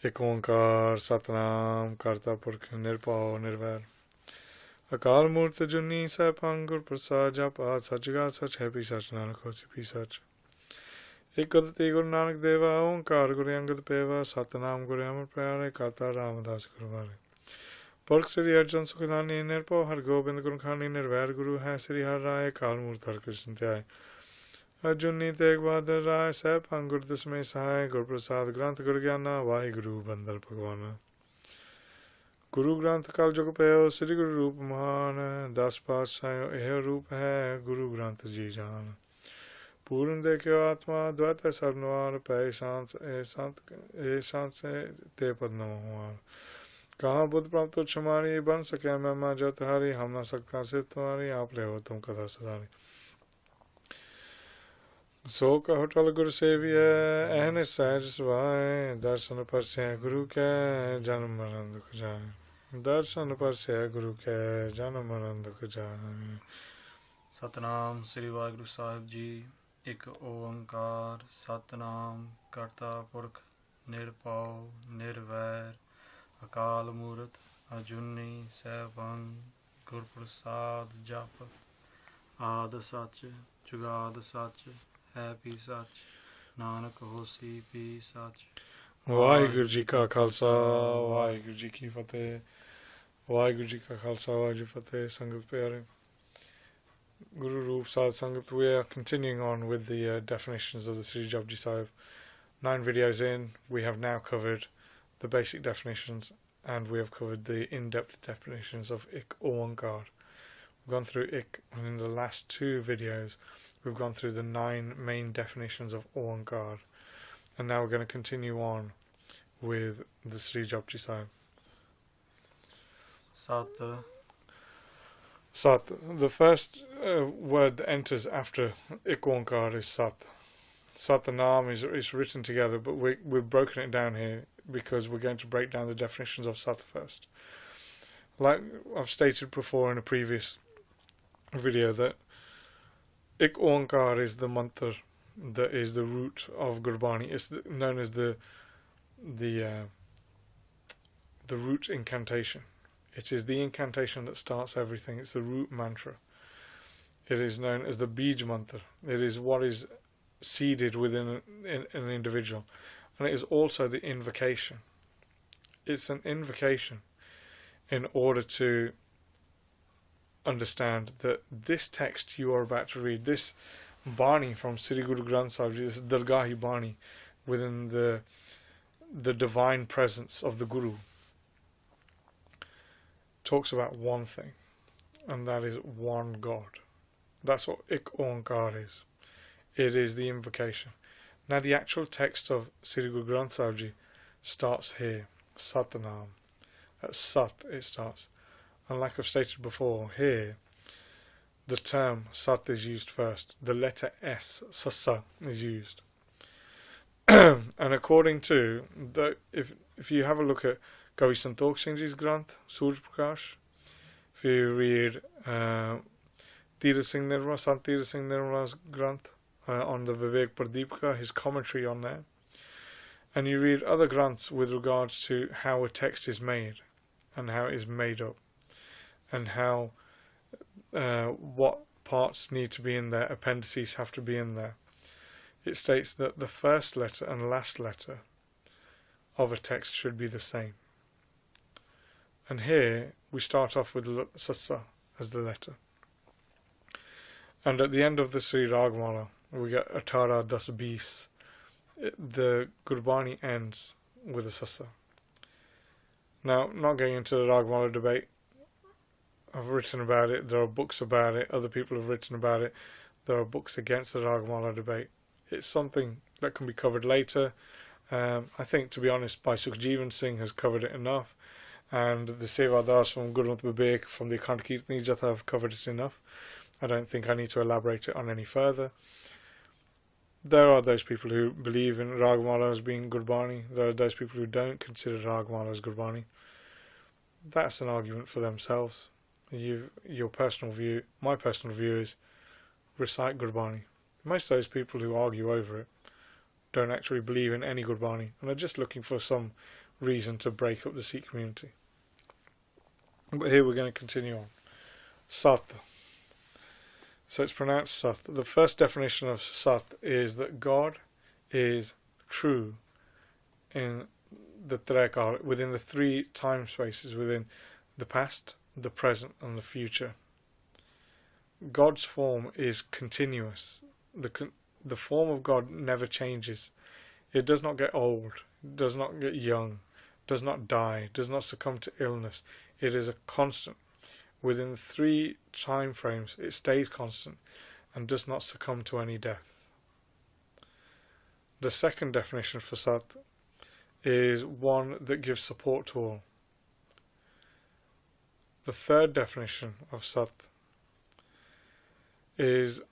एक ओंकार सतनाम करता पुरख निरभਉ निर्वैर अकाल मूर्त जुनी सैभं गुर प्रसाद जपा सचगा सच है भी सच नानक होसी भी सच एक अद्वितीय गुरु नानक देवा ओंकार गुरु अंगद पेवा सतनाम गुरु अमर प्यारे करता रामदास गुरुवारे पुरख श्री अर्जुन सुखदानी निरभਉ हर गोबिंद गुरु खानी निर्वैर गुरु है श्री हर राय काल मूर्त हर कृष्ण त्याय अर्जुनी तेग बहादुर राय सैभं गुर दसमें सहाय गुर प्रसाद ग्रंथ गुर ज्ञाना वाहि गुरु बंदल भगवान गुरु ग्रंथ कल जुग पयो श्री गुरु रूप महान 10 पातशाहों यह रूप है गुरु ग्रंथ जी जान पूर्ण देखियो आत्मा द्वैत सर्वनवार पै शांत से ते पद नमोहार कहाँ बुद्ध प्राप्त क्षमारी बन सके महिमा जो तुम्हारी हम न सकता से तुम्हारी आप ले हो तुम कथा सदारी सो कहो टल गुरु सेविय एहन सहज सुभाए दर्शन पर से गुरु के जन्म मरण दुख जाए दर्शन पर से गुरु के जन्म मरण दुख जाए। सतनाम श्री वाहिगुरु साहिब जी। एक ओंकार सतनाम करता पुरख निरभਉ निर्वैर अकाल मूरत अजूनी सैभं गुर प्रसाद जप आद सच जुगाद सच है भी सच नानक होसी भी सच। वाहिगुरु जी का खालसा वाहिगुरु जी की फतेह। वाहिगुरु जी का खालसा वाहिगुरु जी फतेह। संगत प्यारे Guru Roop Sad Sangat, we are continuing on with the definitions of the Sri Japji Sahib. 9 videos in, we have now covered the basic definitions and we have covered the in-depth definitions of Ik Oankar. We've gone through Ik, and in the last 2 videos we've gone through the 9 main definitions of Oankar, and now we're going to continue on with the Sri Japji Sahib. Sat. The first word that enters after Ik Oankar is Sat. Satnam is written together, but we've broken it down here because we're going to break down the definitions of Sat first. Like I've stated before in a previous video, that Ik Oankar is the mantra that is the root of Gurbani. It's known as the root incantation. It is the incantation that starts everything. It's the root mantra. It is known as the Bij mantra. It is what is seeded within an individual, and it is also the invocation. It's an invocation in order to understand that this text you are about to read, this Bani from Sri Guru Granth Sahib, this Dargahi Bani within the divine presence of the Guru, talks about one thing, and that is one God. That's what Ik Oankar is. It is the invocation. Now the actual text of Sri Guru Granth Sahib Ji starts here, Satnam. At Sat it starts. And like I've stated before, here the term Sat is used first. The letter S, Sasa, is used. And according to, if you have a look at Kavi Santokh Singh Ji's Granth, Surj Prakash, if you read Tira Singh Nirmala, Sant Tira Singh Nirmala's Granth on the Vivek Pradipka, his commentary on there, and you read other Granths with regards to how a text is made and how it is made up, and how what parts need to be in there, appendices have to be in there. It states that the first letter and last letter of a text should be the same. And here we start off with Sasa as the letter. And at the end of the Sri Ragmala, we get Atara Das Bis. The Gurbani ends with a Sasa. Now, not getting into the Ragmala debate, I've written about it, there are books about it, other people have written about it, there are books against the Ragmala debate. It's something that can be covered later. I think, to be honest, Bhai Sukhjeevan Singh has covered it enough, and the Sevadars from Gurmukhi Babek from the Akhand Kirtani Jatha have covered it enough. I don't think I need to elaborate it on any further. There are those people who believe in Ragmala as being Gurbani. There are those people who don't consider Ragmala as Gurbani. That's an argument for themselves. Your personal view, my personal view is recite Gurbani. Most of those people who argue over it don't actually believe in any Gurbani and are just looking for some reason to break up the Sikh community. But here we're going to continue on. Sat. So it's pronounced Sat. The first definition of Sat is that God is true in the Trekar, within the three time spaces, within the past, the present, and the future. God's form is continuous. The form of God never changes. It does not get old, does not get young, does not die, does not succumb to illness. It is a constant. Within the three time frames, it stays constant and does not succumb to any death. The second definition for Sat is one that gives support to all. The third definition of Sat is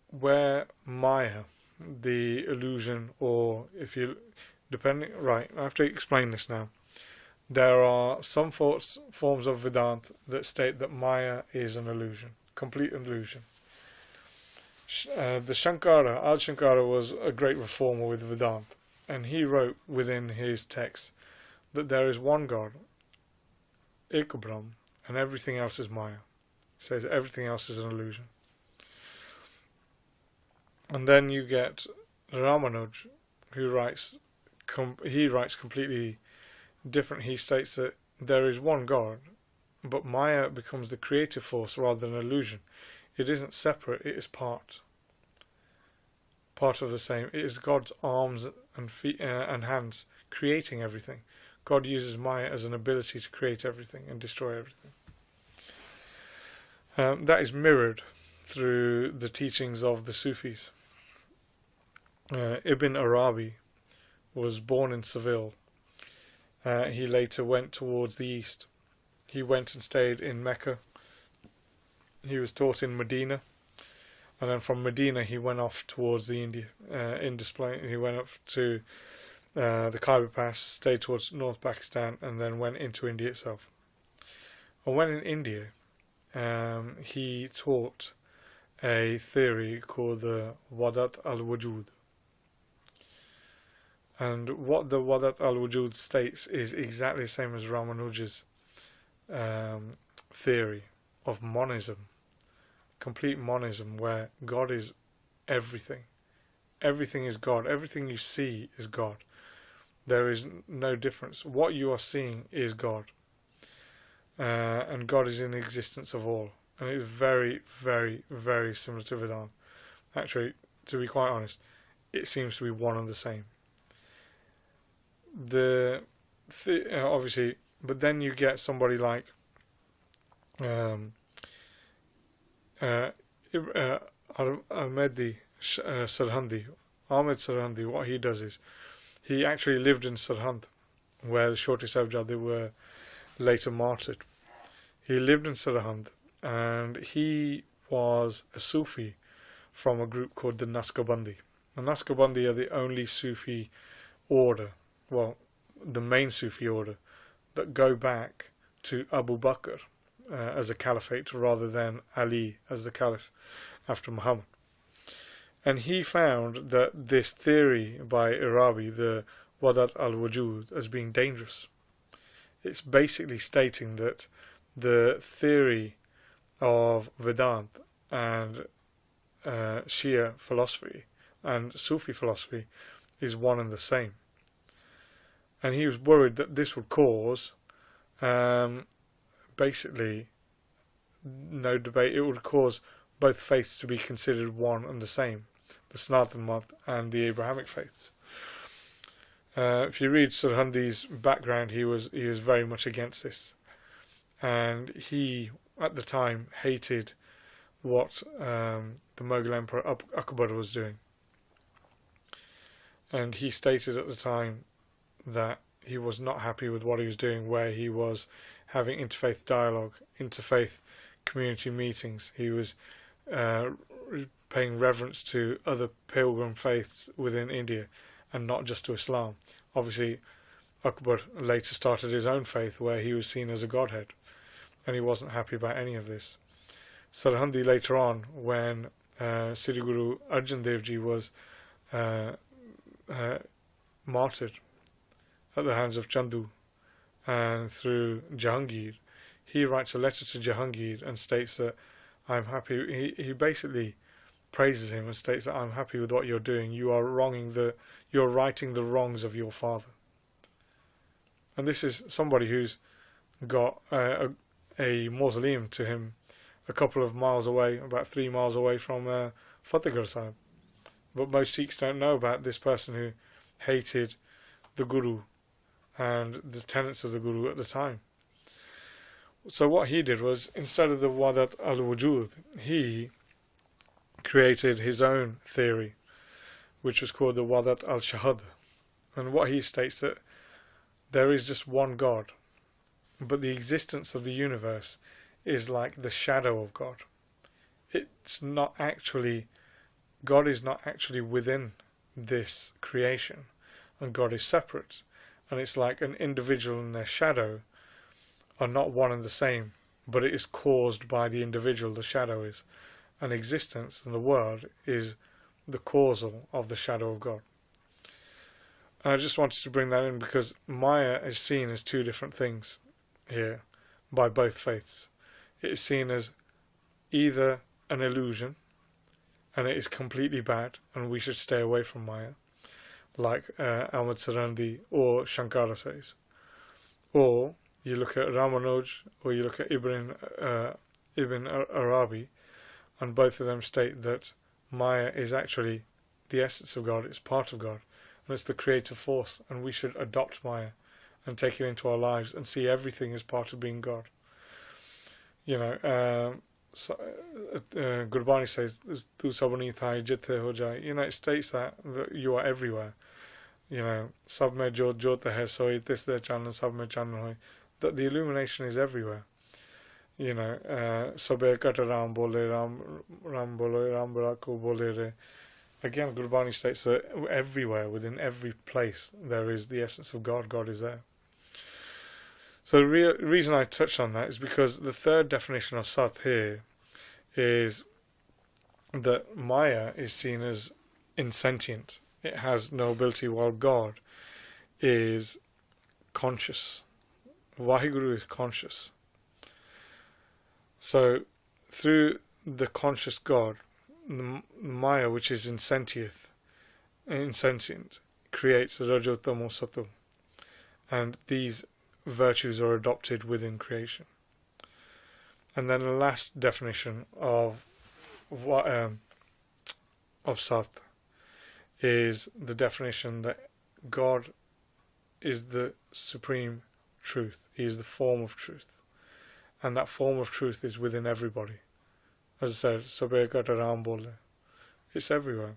where Maya, the illusion, or if you, depending, right, I have to explain this now. There are some forms of Vedanta that state that Maya is an illusion, complete illusion. The Shankara, Adi Shankara, was a great reformer with Vedanta, and he wrote within his text that there is one God, Ek Brahm, and everything else is Maya. He says everything else is an illusion. And then you get Ramanuj, who writes completely different. He states that there is one God, but Maya becomes the creative force rather than an illusion. It isn't separate, it is part of the same. It is God's arms and feet and hands creating everything. God uses Maya as an ability to create everything and destroy everything. That is mirrored through the teachings of the Sufis. Ibn Arabi was born in Seville. He later went towards the east. He went and stayed in Mecca. He was taught in Medina, and then from Medina he went off towards the Indus Plain. He went up to the Khyber Pass, stayed towards North Pakistan, and then went into India itself. And when in India, he taught a theory called the Wadat al-Wujud. And what the Wadat al-Wujud states is exactly the same as Ramanuja's theory of monism, complete monism, where God is everything. Everything is God. Everything you see is God. There is no difference. What you are seeing is God. And God is in the existence of all. And it is very, very, very similar to Vedanta. Actually, to be quite honest, it seems to be one and the same. Obviously, but then you get somebody like Ahmed Sarhandi. What he does is he actually lived in Sarhand, where the Shorty Sahibzade were later martyred. He lived in Sarhand, and he was a Sufi from a group called the Naqshbandi. The Naqshbandi are the only Sufi order, well, the main Sufi order, that go back to Abu Bakr as a caliphate rather than Ali as the caliph after Muhammad. And he found that this theory by Arabi, the Wadat al-Wujud, as being dangerous. It's basically stating that the theory of Vedanta and Shia philosophy and Sufi philosophy is one and the same. And he was worried that this would cause basically no debate. It would cause both faiths to be considered one and the same, the Sanatan Math and the Abrahamic faiths. If you read Sarhandi's background, he was very much against this, and he at the time hated what the Mughal Emperor Akbar was doing, and he stated at the time that he was not happy with what he was doing, where he was having interfaith dialogue, interfaith community meetings. He was paying reverence to other pilgrim faiths within India and not just to Islam. Obviously, Akbar later started his own faith where he was seen as a godhead, and he wasn't happy about any of this. Sarhandi later on, when Sri Guru Arjan Dev Ji was martyred at the hands of Chandu and through Jahangir, he writes a letter to Jahangir and states that I'm happy. He basically praises him and states that I'm happy with what you're doing. You're righting the wrongs of your father. And this is somebody who's got a mausoleum to him a couple of miles away, about 3 miles away from Fatehgarh Sahib. But most Sikhs don't know about this person who hated the Guru and the tenets of the Guru at the time. So what he did was, instead of the Wadat al-Wujud, he created his own theory, which was called the Wadat al-Shahad. And what he states that there is just one God, but the existence of the universe is like the shadow of God. It's not actually, God is not actually within this creation, and God is separate. And it's like an individual and their shadow are not one and the same, but it is caused by the individual, the shadow is. And existence and the world is the causal of the shadow of God. And I just wanted to bring that in because Maya is seen as two different things here by both faiths. It is seen as either an illusion, and it is completely bad, and we should stay away from Maya, like Ahmad Sarandi or Shankara says. Or you look at Ramanuj, or you look at Ibn Arabi, and both of them state that Maya is actually the essence of God, it's part of God, and it's the creative force, and we should adopt Maya and take it into our lives and see everything as part of being God. You know, Gurbani says, "Tu sabani thai jithe ho jai." You know, it states that you are everywhere. You know, sab mein jyot jyot hai soi tis de chanan sab mein chanan hoy. That the illumination is everywhere. You know, Sahib Katha Ram bole Ram bole Ram barako bole re. Again, Gurbani states that everywhere, within every place, there is the essence of God. God is there. So the reason I touched on that is because the third definition of Sat here is that Maya is seen as insentient. It has no ability, while God is conscious. Vaheguru is conscious. So through the conscious God, the Maya, which is insentient, creates Rajotamo Sato, and these virtues are adopted within creation. And then the last definition of Sat is the definition that God is the supreme truth. He is the form of truth, and that form of truth is within everybody. As I said, Sahib Katha Ram bole. It's everywhere.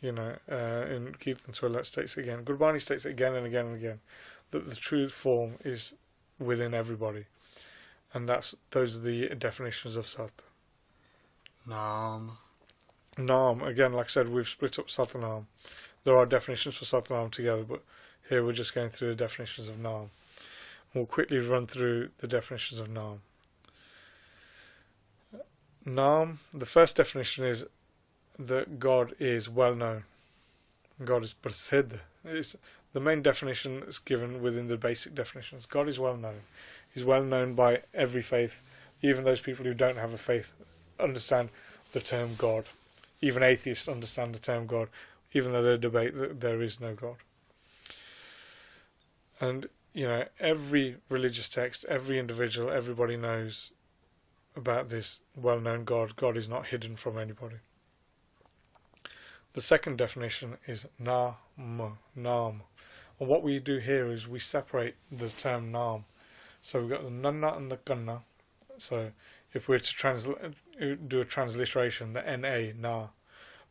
You know, in Kirtan Swala states again, Gurbani states it again and again and again, that the true form is within everybody. And those are the definitions of Sat. Naam. Naam, again, like I said, we've split up Sat and Naam. There are definitions for Sat and Naam together, but here we're just going through the definitions of Naam. We'll quickly run through the definitions of Naam. Naam, the first definition is that God is well known. God is prasid. It's the main definition that's given within the basic definitions. God is well known. He's well known by every faith. Even those people who don't have a faith understand the term God. Even atheists understand the term God, even though they debate that there is no God. And, you know, every religious text, every individual, everybody knows about this well-known God. God is not hidden from anybody. The second definition is Naam. And what we do here is we separate the term Naam. So we've got the Nanna and the Kanna. So if we're to do a transliteration, the N-A, Na.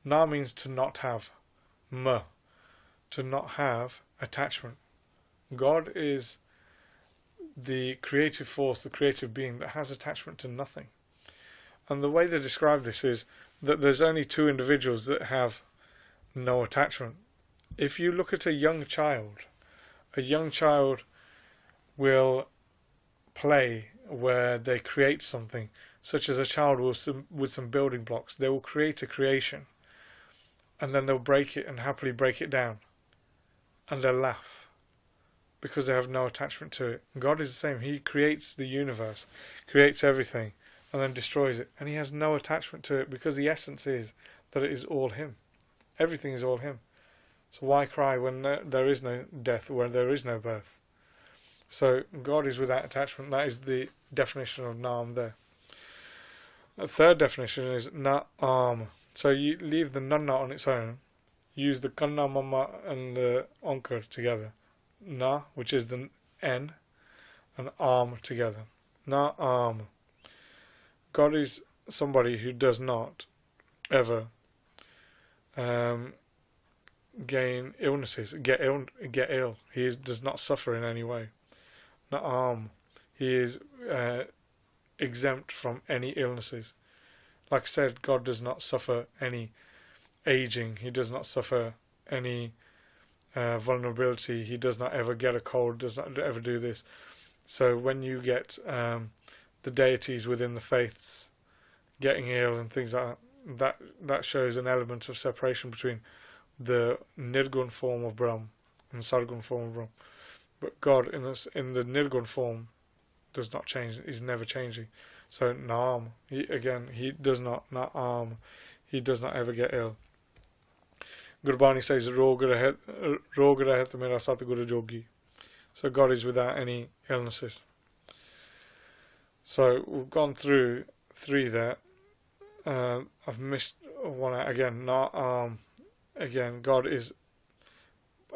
Na means to not have. M, to not have attachment. God is the creative force, the creative being that has attachment to nothing. And the way they describe this is that there's only two individuals that have no attachment. If you look at a young child will play where they create something, such as a child with some building blocks. They will create a creation, and then they'll break it and happily break it down, and they'll laugh. because they have no attachment to it. God is the same. He creates the universe, creates everything, and then destroys it. And he has no attachment to it because the essence is that it is all him. Everything is all him. So why cry when there is no death, when there is no birth? So God is without attachment. That is the definition of Naam there. A third definition is Na'am. So you leave the Nanna on its own, use the Kanna, Mama and the Onkar together. Na, which is the N, and Am together. Na'am. God is somebody who does not ever gain illnesses, get ill. He does not suffer in any way. Na'am. He is exempt from any illnesses. Like I said, God does not suffer any aging. He does not suffer any vulnerability. He does not ever get a cold, does not ever do this. So when you get the deities within the faiths getting ill and things like that shows an element of separation between the Nirgun form of Brahm and the Sargun form of Brahm. But God in the Nirgun form does not change. He's never changing. So Naam, he does not Naam. He does not ever get ill. Gurbani says Roga rahet mera Satguru Jogi. So God is without any illnesses. So we've gone through 3 there. I've missed one out again. Naam. Again, God is.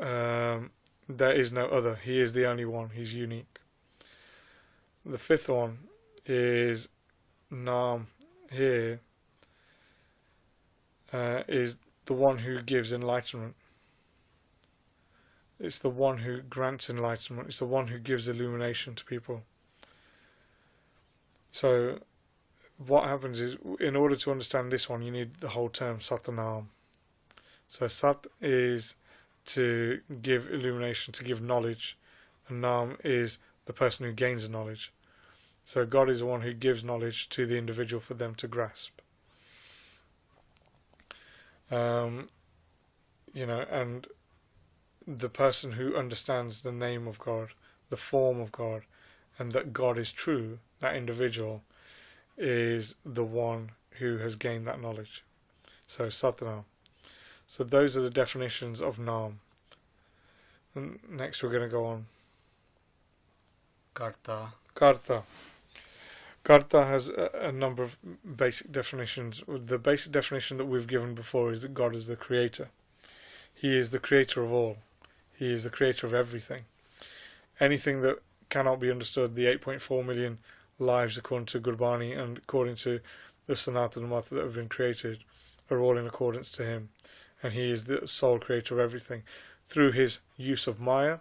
There is no other. He is the only one. He's unique. The 5th one is Naam. Here is the one who gives enlightenment. It's the one who grants enlightenment. It's the one who gives illumination to people. So what happens is, in order to understand this one, you need the whole term Satnam. So Sat is to give illumination, to give knowledge, and Nam is the person who gains the knowledge. So God is the one who gives knowledge to the individual for them to grasp. And the person who understands the name of God, the form of God, and that God is true, that individual is the one who has gained that knowledge. So Satnam. So those are the definitions of Naam. And next we're going to go on. Karta. Karta. Karta has a number of basic definitions. The basic definition that we've given before is that God is the creator. He is the creator of all. He is the creator of everything. Anything that cannot be understood, the 8.4 million lives according to Gurbani and according to the Sanatana Mata that have been created, are all in accordance to him. And he is the sole creator of everything. Through his use of Maya,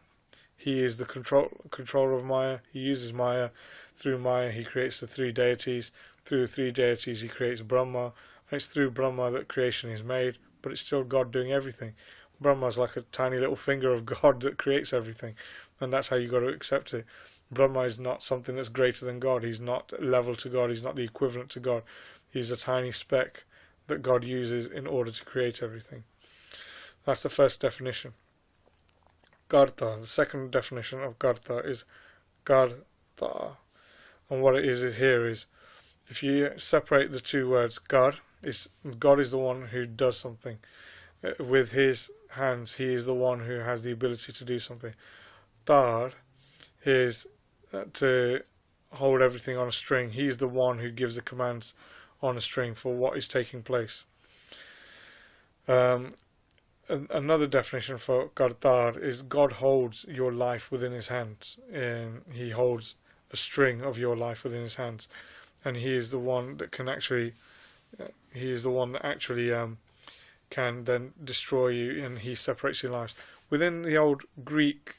he is the controller of Maya. He uses Maya. Through Maya, he creates the 3 deities. Through the 3 deities, he creates Brahma. And it's through Brahma that creation is made, but it's still God doing everything. Brahma is like a tiny little finger of God that creates everything, and that's how you got to accept it. Brahma is not something that's greater than God. He's not level to God. He's not the equivalent to God. He's a tiny speck that God uses in order to create everything. That's the first definition. Karta. The second definition of Karta is Karta. And what it is here is, if you separate the 2 words, God is the one who does something. With his hands, he is the one who has the ability to do something. Tar is to hold everything on a string. He's the one who gives the commands on a string for what is taking place. Another definition for Kartar is God holds your life within his hands. He holds a string of your life within his hands, and he is the one that can actually can then destroy you, and he separates your lives. Within the old Greek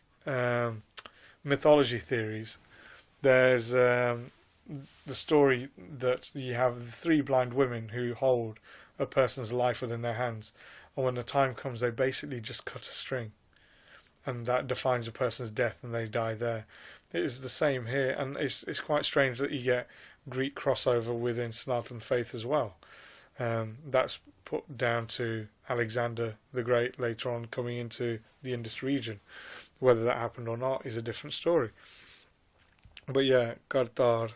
mythology theories, there's the story that you have the 3 blind women who hold a person's life within their hands, and when the time comes, they basically just cut a string, and that defines a person's death, and they die there. It is the same here, and it's quite strange that you get Greek crossover within Sanatana faith as well. That's put down to Alexander the Great later on coming into the Indus region. Whether that happened or not is a different story. But yeah, Kartar,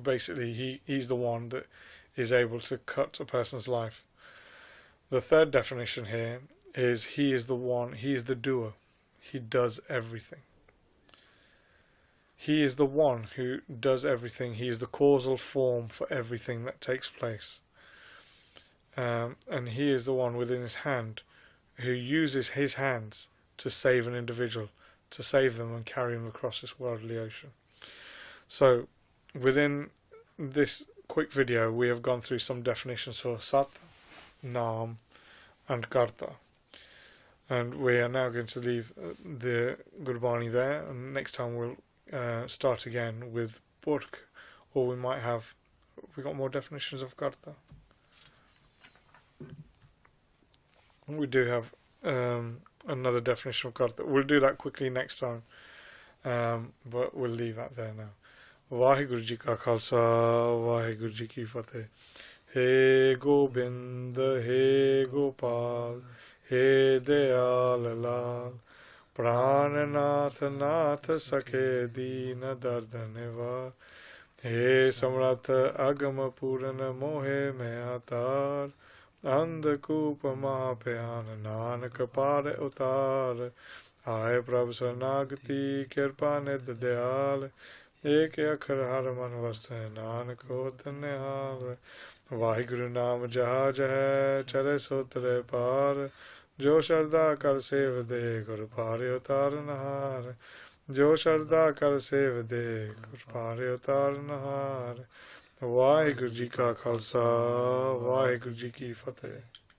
basically he's the one that is able to cut a person's life. The third definition here is he is the doer. He does everything. He is the one who does everything. He is the causal form for everything that takes place. And he is the one within his hand who uses his hands to save an individual, to save them and carry them across this worldly ocean. So, within this quick video, we have gone through some definitions for Sat, Nam, and Karta. And we are now going to leave the Gurbani there, and next time we'll start again with Burk, or we might have got more definitions of Karta. We do have another definition of Karta. We'll do that quickly next time, but we'll leave that there now. Vaheguru Ji Ka Khalsa, Vaheguru Ji Ki Fateh. He Gobind, He Gopal, He Dayal Lal, Prananath Nath Sakhe Deena Dardaneva, He Samrat Agam Purana Mohe Meatar, Andhakoopa Mahapyan Nanak Pare Utar, Aye Prabhu Sarnagati Kirpane Dayal, एक अखर हर मन वस्त है नानक हो धन्य हाल वाहिगुरु नाम जहाज है चले सो तरे पार जो श्रद्धा कर सेव दे गुरु पारे उतार नहार जो श्रद्धा कर सेव दे गुरु पारे उतार नहार वाहिगुरु जी का खालसा वाहिगुरु जी की फतेह।